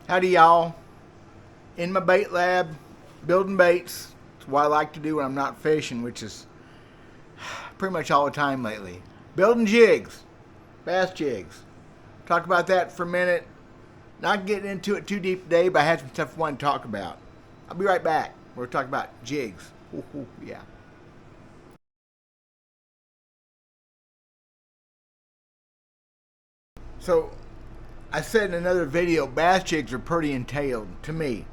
Howdy y'all. In my bait lab, building baits. It's what I like to do when I'm not fishing, which is pretty much all the time lately. Building jigs, bass jigs. Talk about that for a minute. Not getting into it too deep today, but I had some stuff I want to talk about. I'll be right back. We're talking about jigs. Ooh, yeah. So, I said in another video, bass jigs are pretty entailed to me.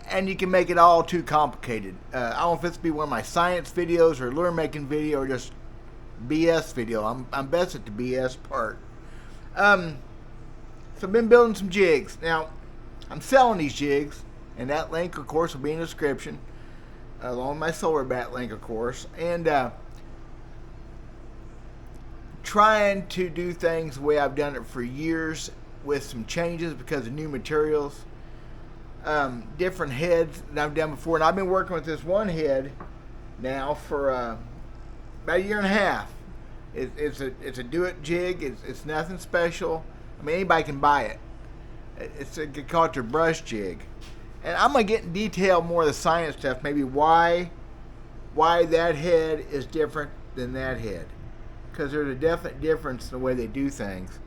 And you can make it all too complicated. I don't know if it's be one of my science videos or lure making video or just BS video. I'm best at the BS part. So I've been building some jigs. Now, I'm selling these jigs, and that link, of course, will be in the description, along with my solar bat link, of course. And trying to do things the way I've done it for years with some changes because of new materials, different heads that I've done before. And I've been working with this one head now for about a year and a half. It's a do-it jig. It's nothing special. I mean, anybody can buy it. It's a call it your brush jig. And I'm going to get in detail more of the science stuff, maybe why that head is different than that head. Because there's a definite difference in the way they do things.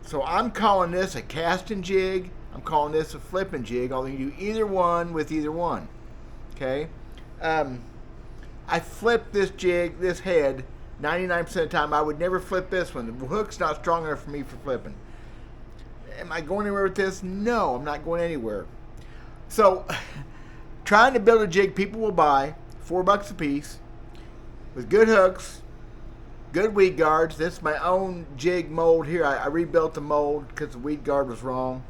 So I'm calling this a casting jig. I'm calling this a flipping jig, although you do either one with either one. Okay? I flip this jig, this head, 99% of the time. I would never flip this one. The hook's not strong enough for me for flipping. Am I going anywhere with this? No, I'm not going anywhere. So, trying to build a jig people will buy, $4 a piece, with good hooks, good weed guards. This is my own jig mold here. I rebuilt the mold because the weed guard was wrong.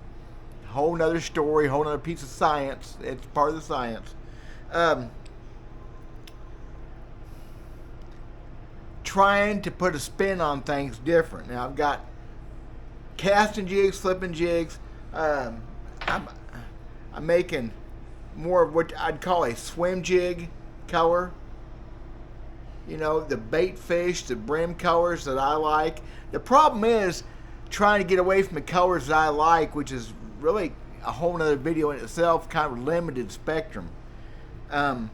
Whole nother story, whole nother piece of science. It's part of the science. Trying to put a spin on things different. Now I've got casting jigs, flipping jigs. I'm making more of what I'd call a swim jig color. You know, the bait fish, the brim colors that I like. The problem is trying to get away from the colors that I like, which is really a whole nother video in itself, kind of limited spectrum. And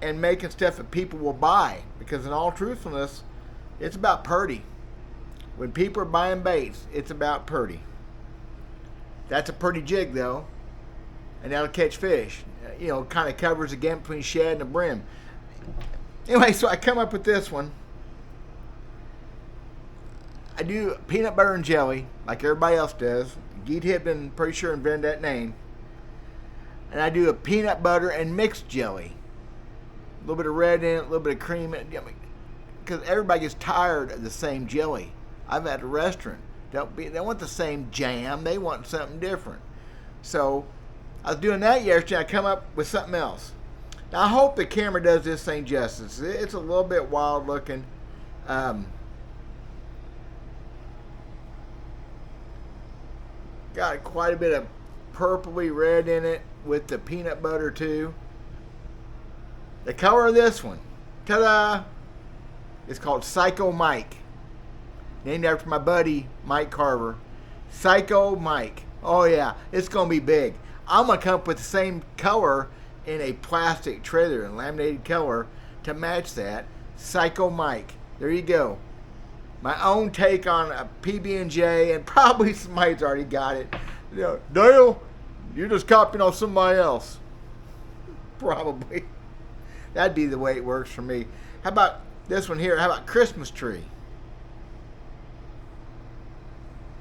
making stuff that people will buy. Because in all truthfulness, it's about purdy. When people are buying baits, it's about purdy. That's a pretty jig though. And that'll catch fish. You know, kind of covers the gap between shad and the brim. Anyway, so I come up with this one. I do peanut butter and jelly, like everybody else does. Geet Hibden, pretty sure, invented that name. And I do a peanut butter and mixed jelly. A little bit of red in it, a little bit of cream in it. Because everybody gets tired of the same jelly. I've at a restaurant. They want the same jam. They want something different. So I was doing that yesterday. I come up with something else. Now, I hope the camera does this thing justice. It's a little bit wild looking. Got quite a bit of purpley red in it with the peanut butter too. The color of this one, ta-da! It's called Psycho Mike. Named after my buddy, Mike Carver. Psycho Mike. Oh yeah, it's going to be big. I'm going to come up with the same color in a plastic trailer and laminated color to match that. Psycho Mike. There you go. My own take on a PB&J, and probably somebody's already got it. You know, Dale, you're just copying off somebody else. Probably. That'd be the way it works for me. How about this one here? How about Christmas tree?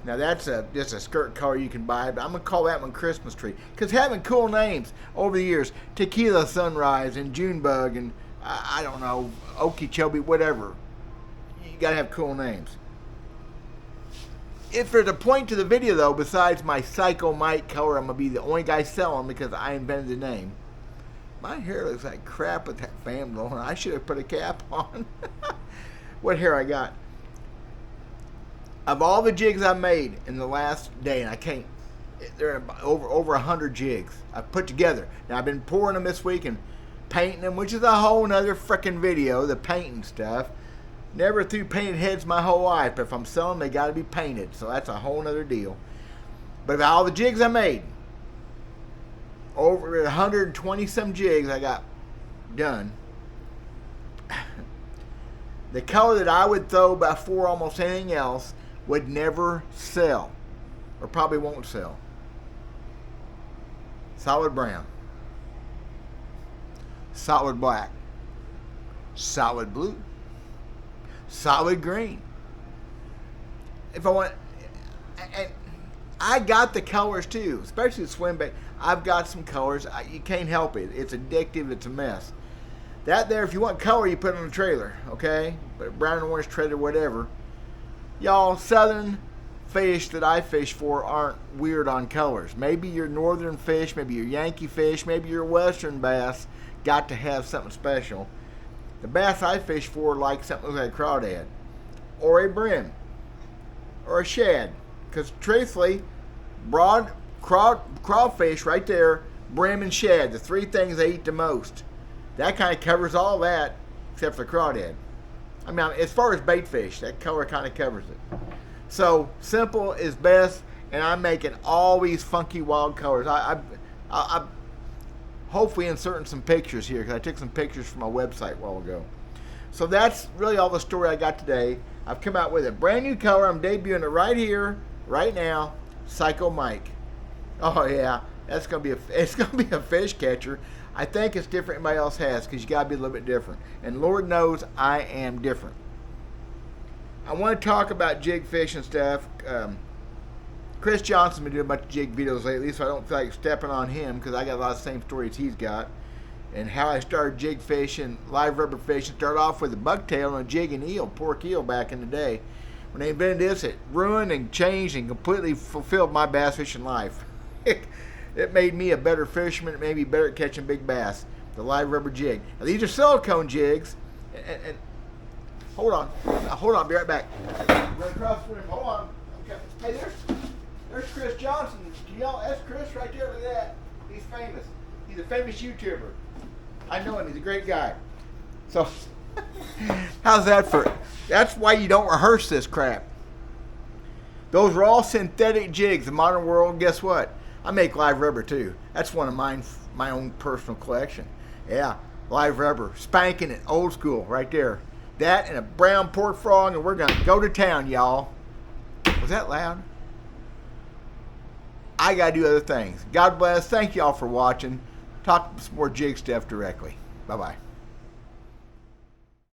Now that's just a skirt color you can buy, but I'm going to call that one Christmas tree. Because having cool names over the years, Tequila Sunrise and Junebug and I don't know, Okeechobee, whatever. You got to have cool names. If there's a point to the video though, besides my Psycho Mike color, I'm going to be the only guy selling because I invented the name. My hair looks like crap with that fan blowing. I should have put a cap on. What hair I got? Of all the jigs I've made in the last day, and I can't, there are over 100 jigs I've put together. Now I've been pouring them this week and painting them, which is a whole nother freaking video, the painting stuff. Never threw painted heads my whole life, but if I'm selling them, they got to be painted. So that's a whole nother deal. But of all the jigs I made, over 120 some jigs I got done, the color that I would throw before almost anything else would never sell, or probably won't sell. Solid brown, solid black, solid blue, solid green. If I want, and I got the colors too, especially the swim bait. I've got some colors. You can't help it. It's addictive. It's a mess. That there, if you want color, you put it on a trailer, okay? But brown and orange trailer, whatever. Y'all, southern fish that I fish for aren't weird on colors. Maybe your northern fish, maybe your Yankee fish, maybe your western bass got to have something special. The bass I fish for like something like a crawdad, or a brim, or a shad. Because truthfully, broad crawfish right there, brim and shad, the three things they eat the most. That kind of covers all that, except for the crawdad. I mean, as far as bait fish, that color kind of covers it. So simple is best, and I'm making all these funky wild colors. I hopefully inserting some pictures here, because I took some pictures from my website a while ago. So that's really all the story I got today. I've come out with a brand new color. I'm debuting it right here, right now. Psycho Mike. Oh yeah, it's gonna be a fish catcher. I think it's different than anybody else has, because you gotta be a little bit different. And Lord knows I am different. I want to talk about jig fish and stuff. Chris Johnson's been doing a bunch of jig videos lately, so I don't feel like stepping on him, because I got a lot of the same stories he's got. And how I started jig fishing, live rubber fishing. Started off with a bucktail and a jig and eel, pork eel back in the day. When they invented this, it ruined and changed and completely fulfilled my bass fishing life. It made me a better fisherman. It made me better at catching big bass. The live rubber jig. Now, these are silicone jigs. And hold on. I'll be right back. Run across the room. Hold on. Okay. Hey, there's Chris Johnson. That's Chris right there. Look at that. He's famous. He's a famous YouTuber. I know him. He's a great guy. So, how's that for? That's why you don't rehearse this crap. Those are all synthetic jigs. The modern world, guess what? I make live rubber too. That's one of mine, my own personal collection. Yeah, live rubber, spanking it, old school, right there. That and a brown pork frog, and we're gonna go to town, y'all. Was that loud? I gotta do other things. God bless. Thank y'all for watching. Talk some more jig stuff directly. Bye bye.